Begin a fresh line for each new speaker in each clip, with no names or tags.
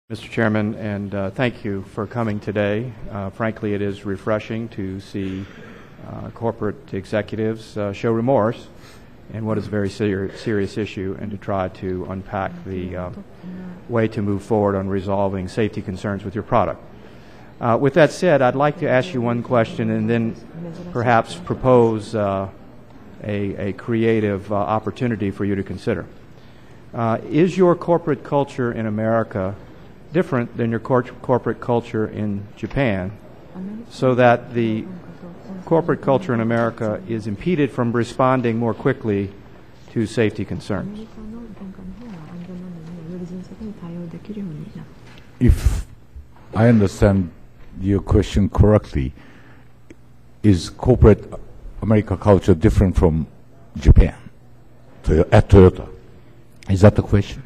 Mr. Chairman, and thank you for coming today. Frankly, it is refreshing to see corporate executives show remorse in what is a very serious issue and to try to unpack the way to move forward on resolving safety concerns with your product. With that said, I'd like to ask you one question and then perhaps propose a creative opportunity for you to consider. Is your corporate culture in America different than your corporate culture in Japan, so that the corporate culture in America is impeded from responding more quickly to safety concerns?
If I understand your question correctly, is corporate America culture different from Japan at Toyota? Is that the question?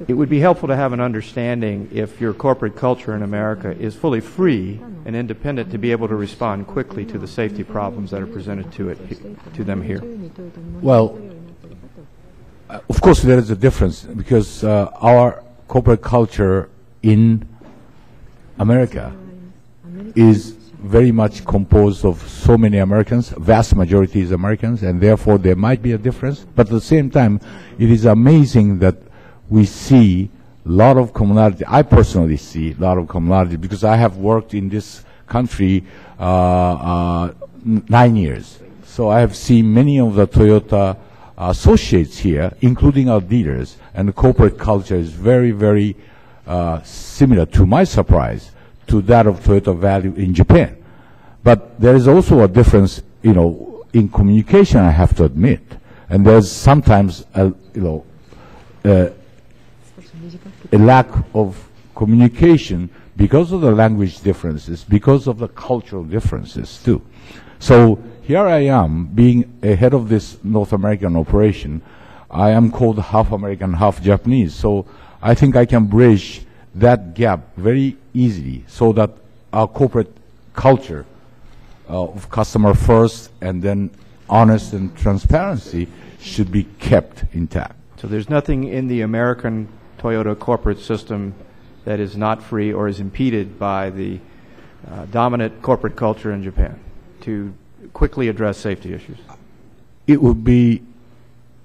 It would be helpful to have an understanding if your corporate culture in America is fully free and independent to be able to respond quickly to the safety problems that are presented to them here.
Well, of course there is a difference because our corporate culture in America is very much composed of so many Americans, vast majority is Americans, and therefore there might be a difference. But at the same time, it is amazing that we see a lot of commonality. I personally see a lot of commonality because I have worked in this country 9 years. So I have seen many of the Toyota associates here, including our dealers, and the corporate culture is very, very similar, to my surprise, to that of Toyota value in Japan. But there is also a difference, in communication, I have to admit. And there's sometimes, a lack of communication because of the language differences, because of the cultural differences, too. So here I am, being a head of this North American operation. I am called half American, half Japanese. So I think I can bridge that gap very easily so that our corporate culture of customer first and then honest and transparency should be kept intact.
So there's nothing in the American Toyota corporate system that is not free or is impeded by the dominant corporate culture in Japan to quickly address safety issues?
It would be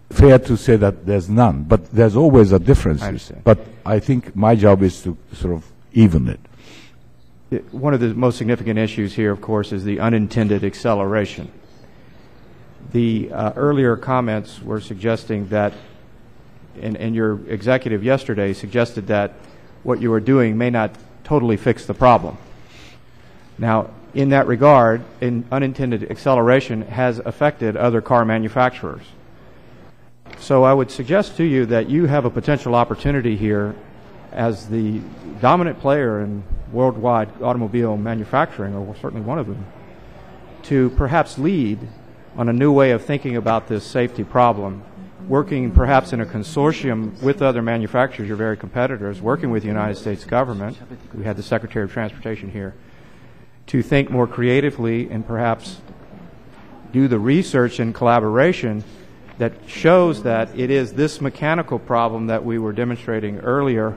fair to say that there's none, but there's always a difference.
I understand.
But I think my job is to sort of even it.
One of the most significant issues here, of course, is the unintended acceleration. The earlier comments were suggesting that, and your executive yesterday suggested that what you are doing may not totally fix the problem. Now, in that regard, unintended acceleration has affected other car manufacturers. So I would suggest to you that you have a potential opportunity here as the dominant player in worldwide automobile manufacturing, or certainly one of them, to perhaps lead on a new way of thinking about this safety problem, working perhaps in a consortium with other manufacturers, your very competitors, working with the United States government. We had the Secretary of Transportation here, to think more creatively and perhaps do the research and collaboration that shows that it is this mechanical problem that we were demonstrating earlier,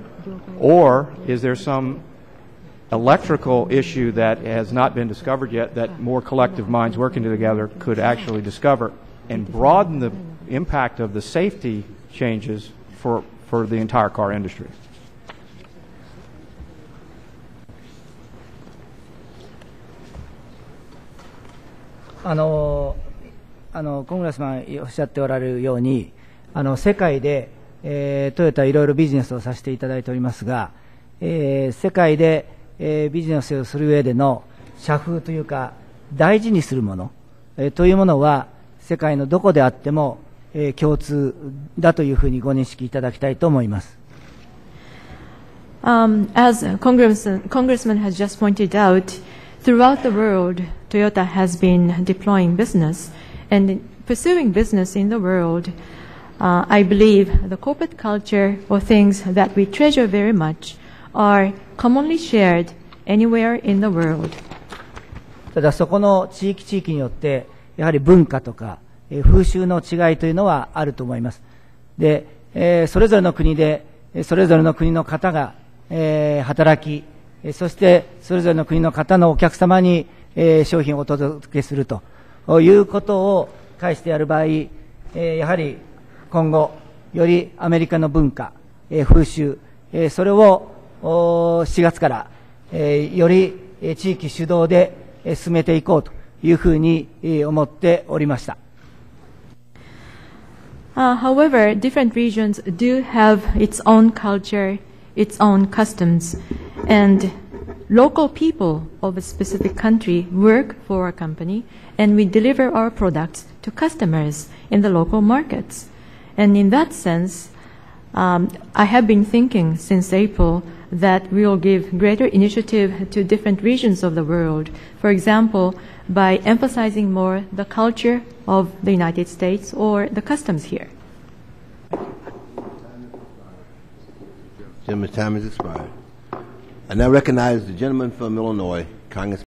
or is there some electrical issue that has not been discovered yet that more collective minds working together could actually discover and broaden the impact of the safety changes for the entire car industry?
Congressman おっしゃっておられるように、世界で、トヨタいろいろビジネスをさせていただいておりますが、世界で、ビジネスをする上での社風というか大事にするもの、というものは世界のどこであっても、共通だというふうにご認識いただきたいと思います。
As Congressman has just pointed out, throughout the world, Toyota has been deploying business and pursuing business in the world. I believe the corporate culture or things that we treasure very much are commonly shared anywhere in the world.
ただそこの地域によってやはり文化とか風習の違いというのはあると思います。で、それぞれの国で、それぞれの国の方が、働き、そしてそれぞれの国の方のお客様に、商品をお届けするということを介してやる場合、やはり今後、よりアメリカの文化、風習、それを7月から、より地域主導で進めていこうというふうに思っておりました。
However, different regions do have its own culture, its own customs, and local people of a specific country work for our company, and we deliver our products to customers in the local markets. And in that sense, I have been thinking since April that we will give greater initiative to different regions of the world. For example, by emphasizing more the culture of the United States or the customs here.
Gentleman's time has expired. I now recognize the gentleman from Illinois, Congressman